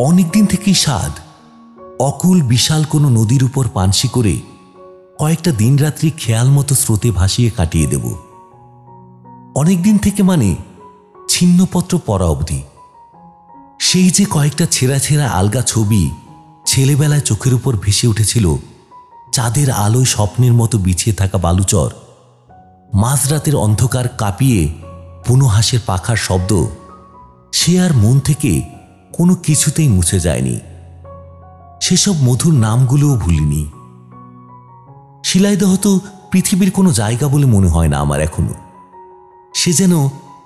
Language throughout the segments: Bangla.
অনেকদিন থেকেই স্বাদ অকুল বিশাল কোনো নদীর উপর পানসি করে কয়েকটা দিনরাত্রি খেয়াল মতো স্রোতে ভাসিয়ে কাটিয়ে দেব। অনেকদিন থেকে মানে ছিন্নপত্র পড়া অবধি। সেই যে কয়েকটা ছেঁড়া ছেঁড়া আলগা ছবি ছেলেবেলায় চোখের উপর ভেসে উঠেছিল চাঁদের আলোয় স্বপ্নের মতো বিছিয়ে থাকা বালুচর, মাঝরাতের অন্ধকার কাঁপিয়ে বুনো হাঁসের পাখার শব্দ, সে আর মন থেকে কোনো কিছুতেই মুছে যায়নি। সেসব মধুর নামগুলোও ভুলিনি। শিলাইদহ তো পৃথিবীর কোনো জায়গা বলে মনে হয় না আমার এখনো। সে যেন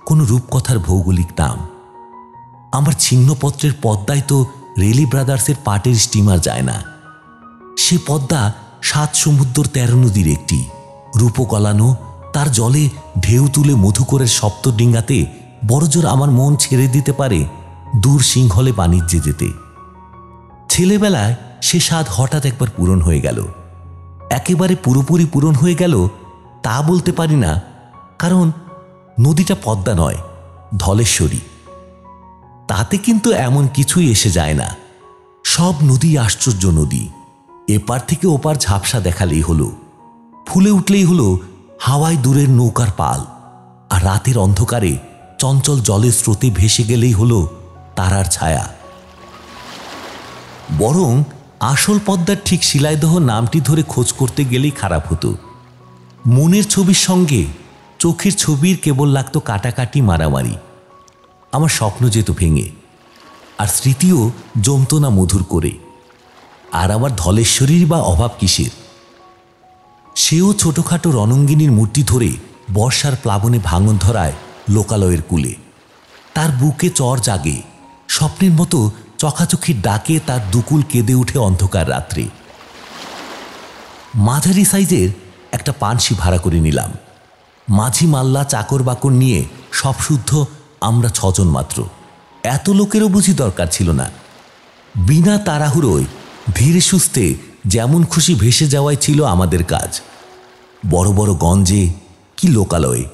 কোনো রূপকথার ভৌগোলিক নাম। আমার ছিন্নপত্রের পদ্মায় তো রেলি ব্রাদার্সের পাটের স্টিমার যায় না। সে পদ্মা 7 সমুদ্র 13 নদীর একটি, রূপকলানো, তার জলে ঢেউ তুলে মধুকরের সপ্তডিঙ্গাতে বড়জোর আমার মন ছেড়ে দিতে পারে দূর সিংহলে বাণিজ্যে যেতে। ছেলেবেলায় সে স্বাদ হঠাৎ একবার পূরণ হয়ে গেল। একেবারে পুরোপুরি পূরণ হয়ে গেল তা বলতে পারি না, কারণ নদীটা পদ্মা নয়, ধলেশ্বরী। তাতে কিন্তু এমন কিছুই এসে যায় না। সব নদী আশ্চর্য নদী। এপার থেকে ওপার ঝাপসা দেখালেই হলো, ফুলে উঠলেই হলো হাওয়ায় দূরের নৌকার পাল, আর রাতের অন্ধকারে চঞ্চল জলের স্রোতে ভেসে গেলেই হলো তারার ছায়া। বরং আসল পদ্মার ঠিক শিলাইদহ নামটি ধরে খোঁজ করতে গেলেই খারাপ হতো। মনের ছবির সঙ্গে চোখের ছবির কেবল লাগতো কাটাকাটি, মারামারি। আমার স্বপ্ন যেত ভেঙে, আর স্মৃতিও জমতো না মধুর করে। আর আমার ধলেশ্বরীর বা অভাব কিসের? সেও ছোটখাটো রণঙ্গিনীর মূর্তি ধরে বর্ষার প্লাবনে ভাঙন ধরায় লোকালয়ের কূলে। তার বুকে চর জাগে, স্বপ্নের মতো চখাচখির ডাকে তার দুকুল কেঁদে উঠে অন্ধকার রাত্রে। মাঝারি সাইজের একটা পানসি ভাড়া করে নিলাম। মাঝি মাল্লা চাকর বাকর নিয়ে সব শুদ্ধ আমরা 6 জন মাত্র। এত লোকেরও বুঝি দরকার ছিল না। বিনা তাড়াহুড়োয় ধীরে সুস্থে যেমন খুশি ভেসে যাওয়াই ছিল আমাদের কাজ। বড় বড় গঞ্জে কি লোকালয়ে,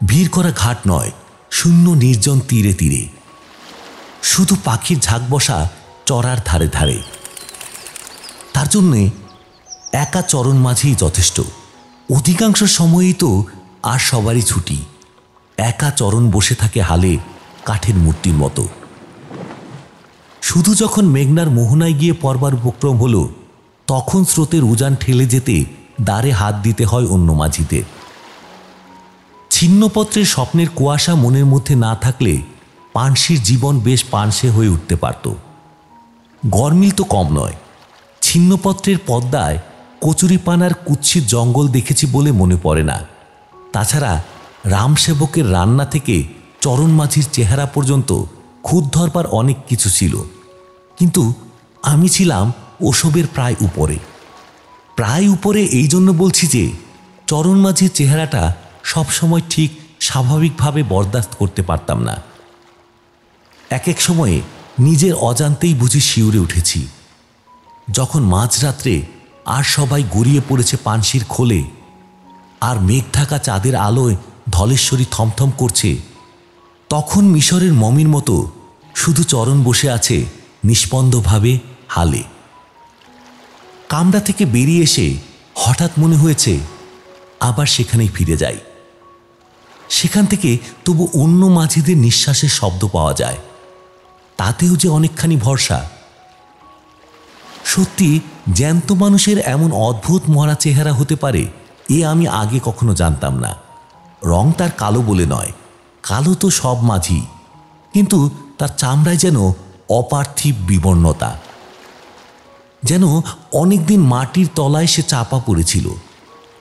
ভিড় করা ঘাট নয়, শূন্য নির্জন তীরে তীরে, শুধু পাখির ঝাঁক বসা চড়ার ধারে ধারে। তার জন্যে একা চরণ মাঝেই যথেষ্ট। অধিকাংশ সময়ই তো আর সবারই ছুটি। একা চরণ বসে থাকে হালে কাঠের মূর্তির মতো। শুধু যখন মেঘনার মোহনায় গিয়ে পড়বার উপক্রম হলো, তখন স্রোতের উজান ঠেলে যেতে দ্বারে হাত দিতে হয় অন্য মাঝিদের। ছিন্নপত্রের স্বপ্নের কুয়াশা মনের মধ্যে না থাকলে পানসির জীবন বেশ পানসে হয়ে উঠতে পারত। গরমিল তো কম নয়। ছিন্নপত্রের পদ্মায় কচুরিপানার কুৎসিত জঙ্গল দেখেছি বলে মনে পড়ে না। তাছাড়া রামসেবকের রান্না থেকে চরণ মাঝির চেহারা পর্যন্ত খুঁত ধরবার অনেক কিছু ছিল, কিন্তু আমি ছিলাম ওসবের প্রায় উপরে। প্রায় উপরে এই জন্য বলছি যে চরণ মাঝির চেহারাটা সবসময় ঠিক স্বাভাবিকভাবে বরদাস্ত করতে পারতাম না। এক এক সময়ে নিজের অজান্তেই বুঝি শিউরে উঠেছি, যখন মাঝরাত্রে আর সবাই গড়িয়ে পড়েছে পানসির খোলে, আর মেঘ ঢাকা চাঁদের আলোয় ধলেশ্বরী থমথম করছে, তখন মিশরের মমির মতো শুধু চরণ বসে আছে নিষ্পন্দভাবে হালে। কামরা থেকে বেরিয়ে এসে হঠাৎ মনে হয়েছে আবার সেখানেই ফিরে যাই। সেখান থেকে তবু অন্য মাঝিদের নিঃশ্বাসের শব্দ পাওয়া যায়, তাতেও যে অনেকখানি ভরসা। সত্যি জ্যান্ত মানুষের এমন অদ্ভুত মরা চেহারা হতে পারে এ আমি আগে কখনো জানতাম না। রং তার কালো বলে নয়, কালো তো সব মাঝি, কিন্তু তার চামড়ায় যেন অপার্থিব বিবর্ণতা, যেন অনেকদিন মাটির তলায় সে চাপা পড়েছিল।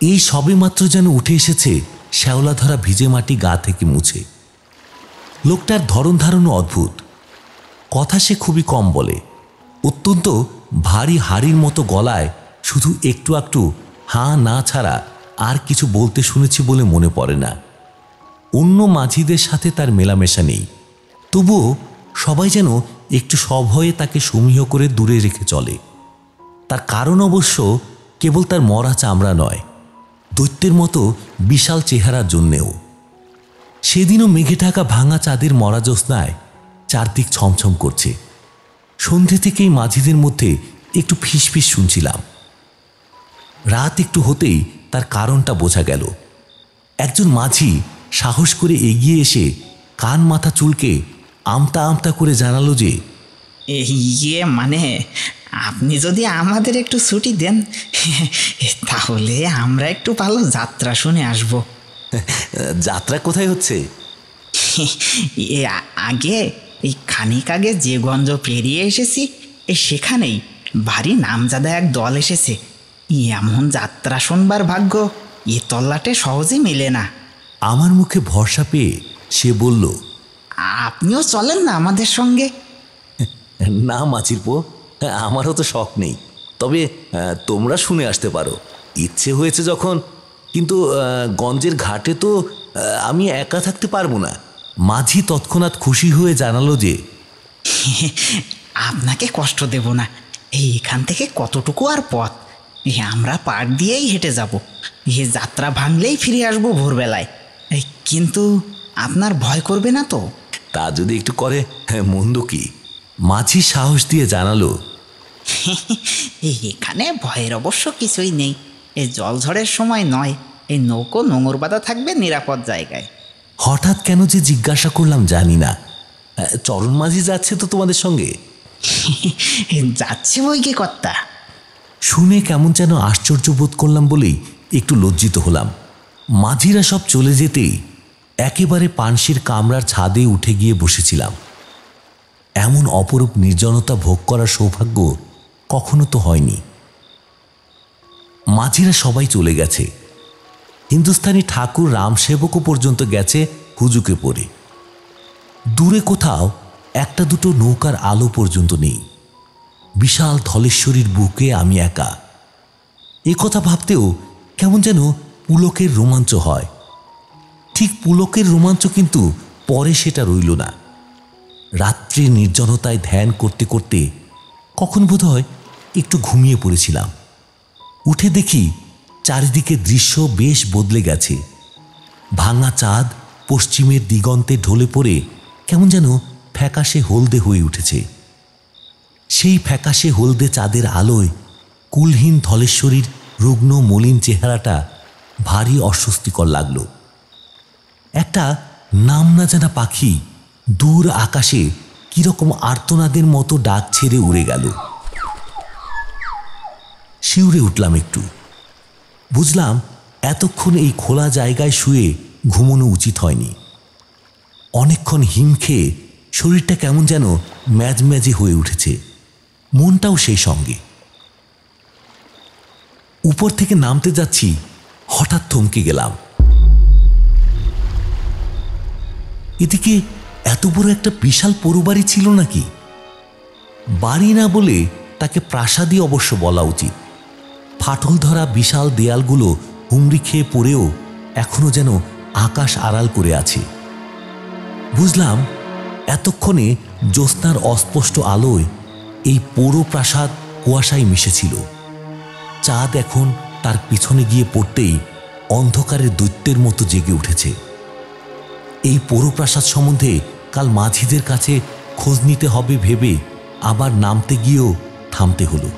এই সবেমাত্র যেন উঠে এসেছে শ্যাওলা ধরা ভিজে মাটি গা থেকে মুছে। লোকটার ধরন ধারণও অদ্ভুত। কথা সে খুবই কম বলে। অত্যন্ত ভারী হাড়ির মতো গলায় শুধু একটু একটু হাঁ না ছাড়া আর কিছু বলতে শুনেছি বলে মনে পড়ে না। অন্য মাঝিদের সাথে তার মেলামেশা নেই, তবুও সবাই যেন একটু সভয়ে তাকে সমীহ করে দূরে রেখে চলে। তার কারণ অবশ্য কেবল তার মরা চামড়া নয়, দৈত্যের মতো বিশাল চেহারার জন্যেও। সেদিনও মেঘে ঢাকা ভাঙা চাঁদের মরা জ্যোৎস্নায় চারদিক ছমছম করছে। সন্ধে থেকেই মাঝিদের মধ্যে একটু ফিসফিস শুনছিলাম। রাত একটু হতেই তার কারণটা বোঝা গেল। একজন মাঝি সাহস করে এগিয়ে এসে কান মাথা চুলকে আমতা আমতা করে জানালো যে, মানে আপনি যদি আমাদের একটু ছুটি দেন তাহলে আমরা একটু ভালো যাত্রা শুনে আসব। যাত্রা কোথায় হচ্ছে? আগে এই খানিক আগে যে গঞ্জ পেরিয়ে এসেছি সেখানেই ভারী নামজাদা এক দল এসেছে। এমন যাত্রা শুনবার ভাগ্য এ তল্লাটে সহজে মেলে না। আমার মুখে ভরসা পেয়ে সে বলল, আপনিও চলেন না আমাদের সঙ্গে? না মাছিরপো, আমারও তো শখ নেই, তবে তোমরা শুনে আসতে পারো, ইচ্ছে হয়েছে যখন। কিন্তু গঞ্জের ঘাটে তো আমি একা থাকতে পারবো না। মাঝি তৎক্ষণাৎ খুশি হয়ে জানালো যে, আপনাকে কষ্ট দেব না, এইখান থেকে কতটুকু আর পথ, আমরা পাড় দিয়েই হেঁটে যাব। যাত্রা ভাঙলেই ফিরে আসবো ভোরবেলায়। কিন্তু আপনার ভয় করবে না তো? তা যদি একটু করে মন্দ কি? মাঝি সাহস দিয়ে জানালো, এখানে ভয়ের অবশ্য কিছুই নেই। এই জলঝড়ের সময় নয়, এই নৌকো নোঙর বাঁধা থাকবে নিরাপদ জায়গায়। হঠাৎ কেন যে জিজ্ঞাসা করলাম জানি না। চরণ মাঝি যাচ্ছে তো তোমাদের সঙ্গে? যাচ্ছে বই কি কর্তা। শুনে কেমন যেন আশ্চর্য বোধ করলাম বলেই একটু লজ্জিত হলাম। মাঝিরা সব চলে যেতেই একেবারে পানশির কামরার ছাদে উঠে গিয়ে বসেছিলাম। এমন অপরূপ নির্জনতা ভোগ করার সৌভাগ্য কখনো তো হয়নি। মাঝিরা সবাই চলে গেছে। হিন্দুস্তানি ঠাকুর রামসেবকও পর্যন্ত গেছে হুজুকে পড়ে। দূরে কোথাও একটা দুটো নৌকার আলো পর্যন্ত নেই। বিশাল ধলেশ্বরীর বুকে আমি একা। এ কথা ভাবতেও কেমন যেন পুলকের রোমাঞ্চ হয়। ঠিক পুলকের রোমাঞ্চ, কিন্তু পরে সেটা রইল না। রাত্রির নির্জনতায় ধ্যান করতে করতে কখন বোধহয় একটু ঘুমিয়ে পড়েছিলাম। উঠে দেখি চারিদিকে দৃশ্য বেশ বদলে গেছে। ভাঙা চাঁদ পশ্চিমের দিগন্তে ঢলে পড়ে কেমন যেন ফ্যাকাশে হলদে হয়ে উঠেছে। সেই ফ্যাকাশে হলদে চাঁদের আলোয় কুলহীন ধলেশ্বরীর রুগ্ন মলিন চেহারাটা ভারী অস্বস্তিকর লাগল। একটা নাম না জানা পাখি দূর আকাশে কিরকম আর্তনাদের মতো ডাক ছেড়ে উড়ে গেল। শিউরে উঠলাম একটু। বুঝলাম এতক্ষণ এই খোলা জায়গায় শুয়ে ঘুমোনো উচিত হয়নি। অনেকক্ষণ হিম খেয়ে শরীরটা কেমন যেন ম্যাজম্যাজে হয়ে উঠেছে, মনটাও সেই সঙ্গে। উপর থেকে নামতে যাচ্ছি, হঠাৎ থমকে গেলাম। এদিকে এত বড় একটা বিশাল পরুবাড়ি ছিল নাকি? বাড়ি না বলে তাকে প্রাসাদই অবশ্য বলা উচিত। ফাটল ধরা বিশাল দেয়ালগুলো হুমড়ি খেয়ে পড়েও এখনো যেন আকাশ আড়াল করে আছে। বুঝলাম এতক্ষণে জ্যোৎস্নার অস্পষ্ট আলোয় এই পৌর প্রাসাদ কুয়াশায় মিশেছিল। চাঁদ এখন তার পিছনে গিয়ে পড়তেই অন্ধকারের দৈত্যের মতো জেগে উঠেছে। এই পৌরপ্রাসাদ সম্বন্ধে কাল মাঝিদের কাছে খোঁজ নিতে হবে ভেবে আবার নামতে গিয়েও থামতে হলো।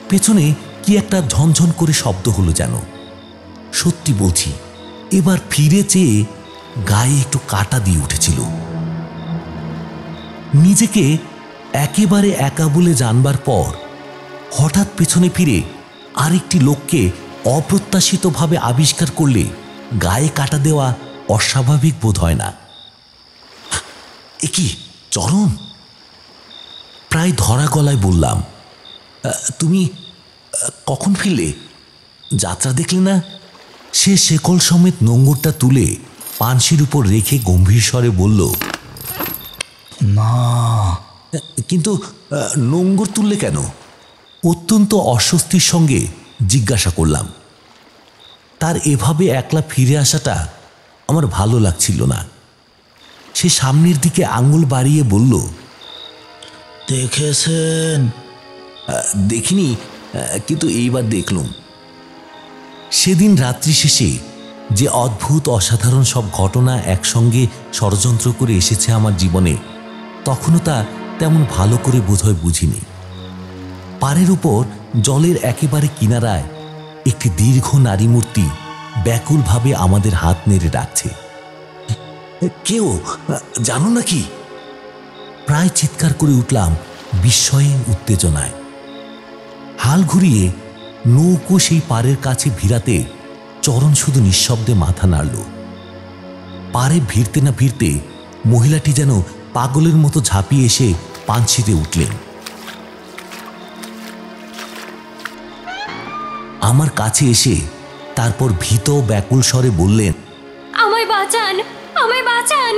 পেছনে কি একটা ঝনঝন করে শব্দ হলো যেন। সত্যি বলছি, এবার ফিরে চেয়ে গায়ে একটু কাঁটা দিয়ে উঠেছিল। নিজেকে একেবারে একা বলে জানবার পর হঠাৎ পেছনে ফিরে আরেকটি লোককে অপ্রত্যাশিতভাবে আবিষ্কার করলে গায়ে কাটা দেওয়া অস্বাভাবিক বোধ হয় না। এ কি চরণ? প্রায় ধরা গলায় বললাম, তুমি কখন ফিরলে? যাত্রা দেখলে না? সে শেকল সমেত নোঙরটা তুলে পানশির উপর রেখে গম্ভীর স্বরে বলল, না। কিন্তু নোঙর তুললে কেন? অত্যন্ত অস্বস্তির সঙ্গে জিজ্ঞাসা করলাম। তার এভাবে একলা ফিরে আসাটা আমার ভালো লাগছিল না। সে সামনের দিকে আঙুল বাড়িয়ে বলল, দেখেছেন? দেখিনি, কিন্তু এইবার দেখলুম। সেদিন রাত্রি শেষে যে অদ্ভুত অসাধারণ সব ঘটনা একসঙ্গে ষড়যন্ত্র করে এসেছে আমার জীবনে, তখনও তা তেমন ভালো করে বোধহয় বুঝিনি। পাড়ের উপর জলের একেবারে কিনারায় একটি দীর্ঘ নারী মূর্তি ব্যাকুলভাবে আমাদের হাত নেড়ে ডাকছে। কেউ জানো নাকি? প্রায় চিৎকার করে উঠলাম বিস্ময়ে উত্তেজনায়। হাল ঘুরিয়ে নৌকো সেই পাড়ের কাছে ভিড়াতে চরণ শুধু নিঃশব্দে মাথা নাড়ল। পাড়ে ভিড়তে না ভিড়তে মহিলাটি যেন পাগলের মতো ঝাঁপিয়ে এসে পানসিতে উঠলেন। আমার কাছে এসে তারপর ভীত ব্যাকুল স্বরে বললেন, আমায় বাঁচান, আমায় বাঁচান,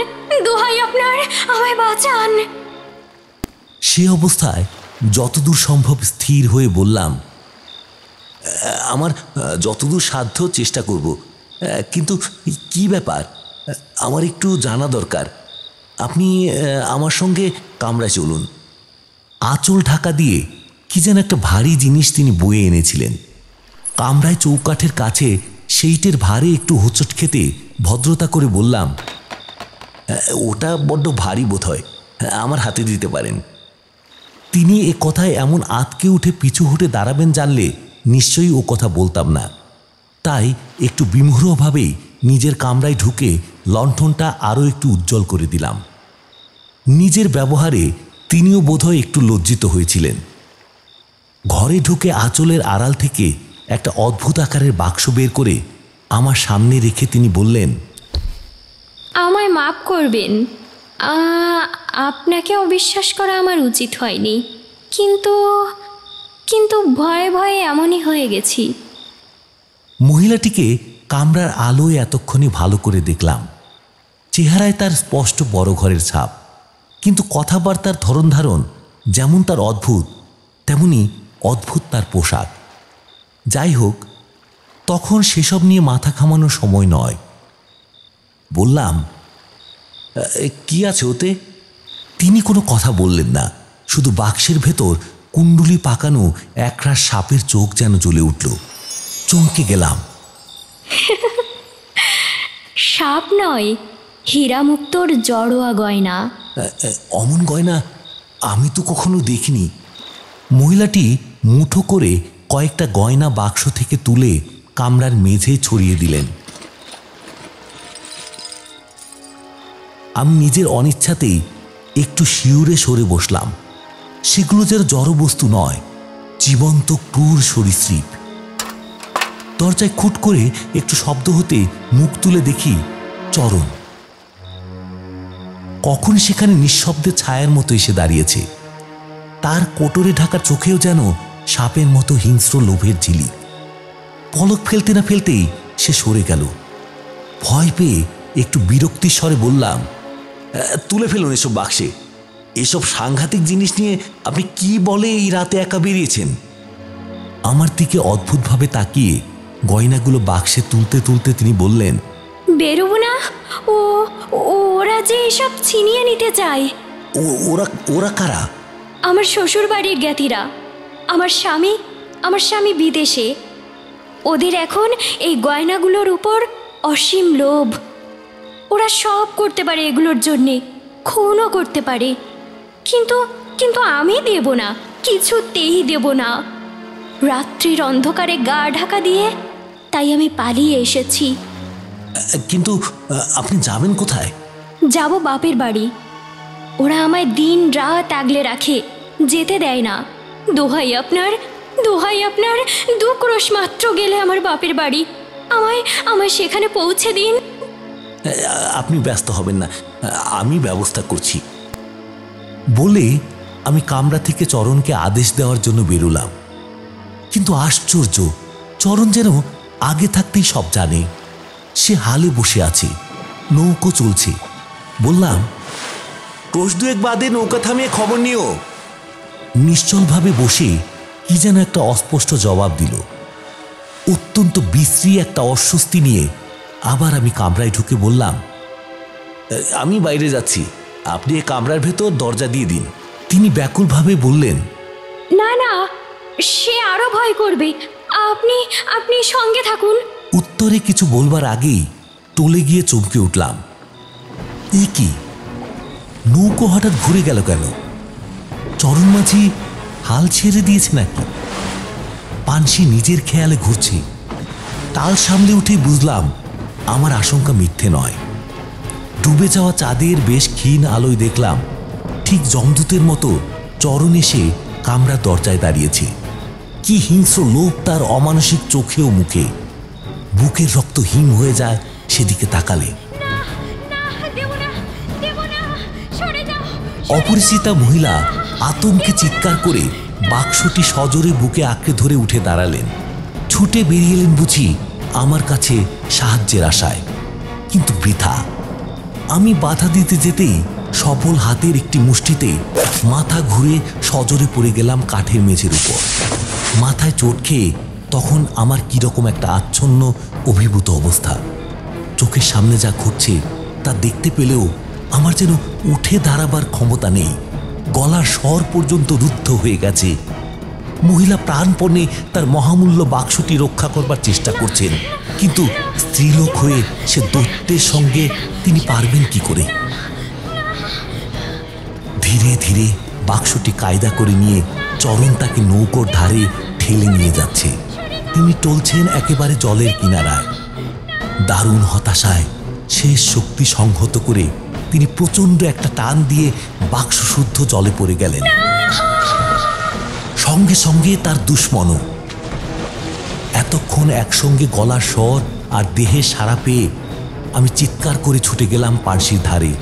দোহাই আপনার, আমায় বাঁচান। সে অবস্থায় যতদূর সম্ভব স্থির হয়ে বললাম, আমার যতদূর সাধ্য চেষ্টা করব, কিন্তু কি ব্যাপার আমার একটু জানা দরকার। আপনি আমার সঙ্গে কামরায় চলুন। আঁচল ঢাকা দিয়ে কি যেন একটা ভারী জিনিস তিনি বয়ে এনেছিলেন। কামরায় চৌকাঠের কাছে সেইটের ভারে একটু হোঁচট খেতে ভদ্রতা করে বললাম, ওটা বড্ড ভারী বোধ হয়, আমার হাতে দিতে পারেন। তিনি এ কথায় এমন আঁতকে উঠে পিছু হটে দাঁড়াবেন জানলে নিশ্চয়ই ও কথা বলতাম না। তাই একটু বিমূঢ়ভাবেই নিজের কামরায় ঢুকে লণ্ঠনটা আরও একটু উজ্জ্বল করে দিলাম। নিজের ব্যবহারে তিনিও বোধহয় একটু লজ্জিত হয়েছিলেন। ঘরে ঢুকে আঁচলের আড়াল থেকে একটা অদ্ভুত আকারের বাক্স বের করে আমার সামনে রেখে তিনি বললেন, আমায় মাফ করবেন, আপনাকে অবিশ্বাস করা আমার উচিত হয়নি, কিন্তু কিন্তু ভয়ে ভয়ে এমনই হয়ে গেছি। মহিলাটিকে কামরার আলোয় এতক্ষণে ভালো করে দেখলাম। চেহারায় তার স্পষ্ট বড় ঘরের ছাপ, কিন্তু কথাবার্তার ধরন ধারণ যেমন তার অদ্ভুত, তেমনি অদ্ভুত তার পোশাক। যাই হোক, তখন সেসব নিয়ে মাথা ঘামানোর সময় নয়। বললাম, কি আছে ওতে? তিনি কোনো কথা বললেন না, শুধু বাক্সের ভেতর কুণ্ডুলি পাকানো একরাশ সাপের চোখ যেন জ্বলে উঠল। চমকে গেলাম। সাপ নয়, হীরামুক্তর জড়োয়া গয়না। অমন গয়না আমি তো কখনো দেখিনি। মহিলাটি মুঠো করে কয়েকটা গয়না বাক্স থেকে তুলে কামরার মেঝে ছড়িয়ে দিলেন। আমি নিজের অনিচ্ছাতেই একটু শিউরে সরে বসলাম। সেগুলো যেন জড়বস্তু নয়, জীবন্ত ক্রূর সরীসৃপ। দরজায় খুট করে একটু শব্দ হতে মুখ তুলে দেখি চরণ। কখন সেখানে নিঃশব্দে ছায়ার মতো এসে দাঁড়িয়েছে। তার কোটরে ঢাকা চোখেও যেন সাপের মতো হিংস্র লোভের ঝিলিক। পলক ফেলতে না ফেলতেই সে সরে গেল। ভয় পেয়ে একটু বিরক্তির স্বরে বললাম, তুলে ফেলুন এসব বাক্সে। এসব সাংঘাতিক জিনিস নিয়ে আপনি কি বলে এই রাতে একা বেরিয়েছেন? আমার দিকে অদ্ভুতভাবে তাকিয়ে গয়নাগুলো বাক্সে তুলতে তুলতে তিনি বললেন, বেরোবো না, ওরা যে এসব ছিনিয়ে নিতে চায়। ওরা ওরা কারা? আমার শ্বশুর বাড়ির জ্ঞাতিরা। আমার স্বামী বিদেশে। ওদের এখন এই গয়নাগুলোর উপর অসীম লোভ। ওরা সব করতে পারে এগুলোর জন্যে, খুনও করতে পারে, কিন্তু কিন্তু আমি দেব না, কিছুতেই দেব না। রাত্রির অন্ধকারে গা ঢাকা দিয়ে তাই আমি পালিয়ে এসেছি। কিন্তু আপনি যাবেন কোথায়? যাব বাপের বাড়ি। ওরা আমায় দিন রাত আগলে রাখে, যেতে দেয় না। দোহাই আপনার 2 ক্রোশ মাত্র গেলে আমার বাপের বাড়ি। আমায় সেখানে পৌঁছে দিন। আপনি ব্যস্ত হবেন না, আমি ব্যবস্থা করছি বলে আমি কামরা থেকে চরণকে আদেশ দেওয়ার জন্য বেরোলাম। কিন্তু আশ্চর্য, চরণ যেন আগে থাকতেই সব জানে। সে হালে বসে আছে, নৌকো চলছে। বললাম, ক্রোশ 2 বাদে নৌকা থামিয়ে খবর নিও। নিশ্চলভাবে বসে কি যেন একটা অস্পষ্ট জবাব দিল। অত্যন্ত বিশ্রী একটা অস্বস্তি নিয়ে আবার আমি কামরায় ঢুকে বললাম, আমি বাইরে যাচ্ছি, আপনি এই কামরার ভেতর দরজা দিয়ে দিন। তিনি ব্যাকুলভাবে বললেন, না না, সে আরো ভয় করবে, আপনি সঙ্গে থাকুন। উত্তরে কিছু বলবার আগেই টলে গিয়ে চমকে উঠলাম। এ কি? নৌকো হঠাৎ ঘুরে গেল কেন? চরণ মাঝি হাল ছেড়ে দিয়েছে নাকি? পানসি নিজের খেয়ালে ঘুরছে। তাল সামলে উঠে বুঝলাম আমার আশঙ্কা মিথ্যে নয়। ডুবে যাওয়া চাঁদের বেশ ক্ষীণ আলোয় দেখলাম ঠিক যমদূতের মতো চরণ এসে কামরার দরজায় দাঁড়িয়েছে। কি হিংস্র লোভ তার অমানসিক চোখে ও মুখে! বুকের রক্ত হিম হয়ে যায় সেদিকে তাকালে। অপরিচিতা মহিলা আতঙ্কে চিৎকার করে বাক্সটি সজোরে বুকে আঁকড়ে ধরে উঠে দাঁড়ালেন। ছুটে বেরিয়ে এলেন বুঝি আমার কাছে সাহায্যের আশায়, কিন্তু বৃথা। আমি বাধা দিতে যেতেই সফল হাতের একটি মুষ্টিতে মাথা ঘুরে সজোরে পড়ে গেলাম কাঠের মেঝের উপর। মাথায় চোট খেয়ে তখন আমার কিরকম একটা আচ্ছন্ন অভিভূত অবস্থা। চোখের সামনে যা ঘটছে তা দেখতে পেলেও আমার যেন উঠে দাঁড়াবার ক্ষমতা নেই। গলার স্বর পর্যন্ত রুদ্ধ হয়ে গেছে। মহিলা প্রাণপণে তার মহামূল্য বাক্সটি রক্ষা করবার চেষ্টা করছেন, কিন্তু স্ত্রীলোক হয়ে সে দৈত্যের সঙ্গে তিনি পারবেন কি করে? ধীরে ধীরে বাক্সটি কায়দা করে নিয়ে চরণ তাকে নৌকোর ধারে ঠেলে নিয়ে যাচ্ছে। তিনি টলছেন একেবারে জলের কিনারায়। দারুণ হতাশায় শেষ শক্তি সংহত করে তিনি প্রচণ্ড একটা টান দিয়ে বাক্স শুদ্ধ জলে পড়ে গেলেন। সঙ্গে সঙ্গে তার দুশ্মনও। এতক্ষণ একসঙ্গে গলার স্বর আর দেহে সাড়া পেয়ে আমি চিৎকার করে ছুটে গেলাম পানসির ধারে।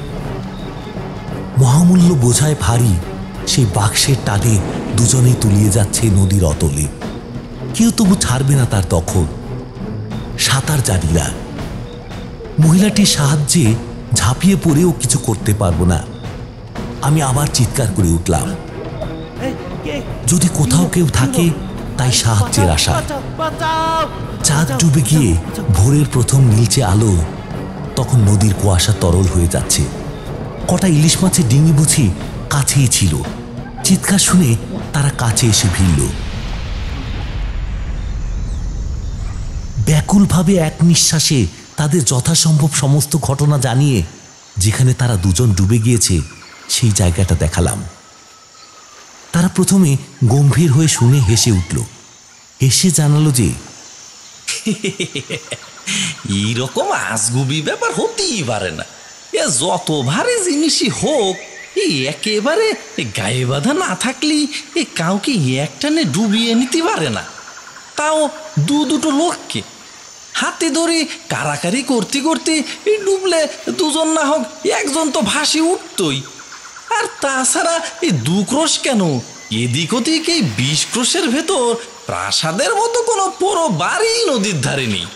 মহামূল্য বোঝায় ভারী সেই বাক্সের টানে দুজনেই তুলিয়ে যাচ্ছে নদীর অতলে। কেউ তবু ছাড়বে না তার দখল। সাঁতার জানি না, মহিলাটির সাহায্যে ঝাঁপিয়ে পড়েও কিছু করতে পারবো না। আমি আবার চিৎকার করে উঠলাম, যদি কোথাও কেউ থাকে তাই সাহায্যের আশা। চাঁদ ডুবে গিয়ে ভোরের প্রথম নীলচে আলো, তখন নদীর কুয়াশা তরল হয়ে যাচ্ছে। কটা ইলিশ মাছের ডিঙি বুঝি কাছেই ছিল। চিৎকার শুনে তারা কাছে এসে ভিড়ল। ব্যাকুলভাবে এক নিঃশ্বাসে তাদের যথাসম্ভব সমস্ত ঘটনা জানিয়ে যেখানে তারা দুজন ডুবে গিয়েছে সেই জায়গাটা দেখালাম। তারা প্রথমে গম্ভীর হয়ে শুনে হেসে উঠল। হেসে জানালো যে এইরকম আজগুবি ব্যাপার হতেই পারে না। এ যত ভারী জিনিসই হোক, এই একেবারে গায়ে বাঁধা না থাকলেই এ কাউকে একটানে ডুবিয়ে নিতে পারে না, তাও দুটো লোককে। হাতে ধরে কারাকারি করতে করতে এই ডুবলে দুজন না হোক একজন তো ভাসি উঠতই। আর তাছাড়া এই 2 ক্রোশ কেন, এদিক ওদিক এই 20 ক্রোশের ভেতর প্রাসাদের মতো কোনো পুরো বাড়ি নদীর ধারে নেই।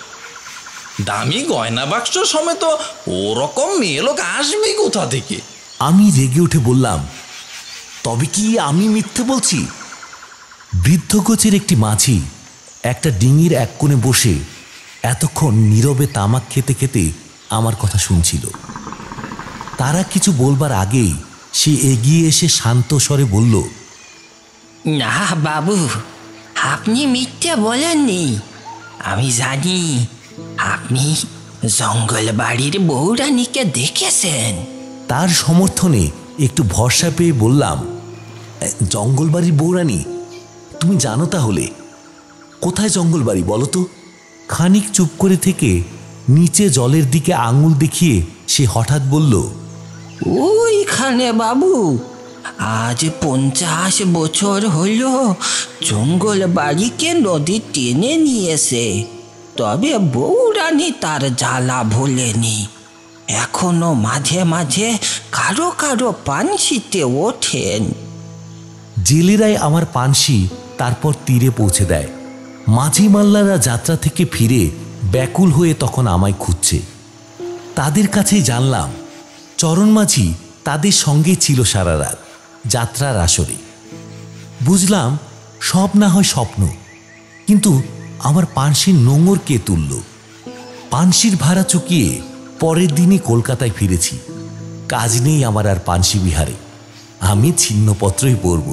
দামি গয়না বাক্স সমেত ওরকম মেয়ে লোক আসবে কোথা থেকে? আমি রেগে উঠে বললাম, তবে কি আমি মিথ্যে বলছি? বৃদ্ধ গোছের একটি মাঝি একটা ডিঙির এক কোণে বসে এতক্ষণ নীরবে তামাক খেতে খেতে আমার কথা শুনছিল। তারা কিছু বলবার আগেই সে এগিয়ে এসে শান্ত স্বরে বলল, না বাবু, আপনি মিথ্যে বলেননি। আমি জানি আপনি জঙ্গল বাড়ির বউরানীকে দেখেছেন। তার সমর্থনে একটু ভরসা পেয়ে বললাম, জঙ্গলবাড়ির বউরানী? তুমি জানো তাহলে? কোথায় জঙ্গলবাড়ি বলো তো? খানিক চুপ করে থেকে নিচে জলের দিকে আঙুল দেখিয়ে সে হঠাৎ বলল, ওইখানে বাবু। আজ 50 বছর হইল জঙ্গল বাড়িকে নদী টেনে নিয়েছে, তবে বউরানী তার জ্বালা ভোলেনি। এখনো মাঝে মাঝে কারো কারো পানসিতে ওঠেন। জেলেরাই আমার পানসি তারপর তীরে পৌঁছে দেয়। মাঝি মাল্লারা যাত্রা থেকে ফিরে ব্যাকুল হয়ে তখন আমায় খুঁজছে। তাদের কাছেই জানলাম চরণ মাঝি তাদের সঙ্গে ছিল সারা রাত যাত্রার আসরে। বুঝলাম সব না হয় স্বপ্ন, কিন্তু আমার পানসির নোঙর কে তুলল? পানসির ভাড়া চুকিয়ে পরের দিনই কলকাতায় ফিরেছি। কাজ নেই আমার আর পানসি বিহারে। আমি ছিন্নপত্রই পরব।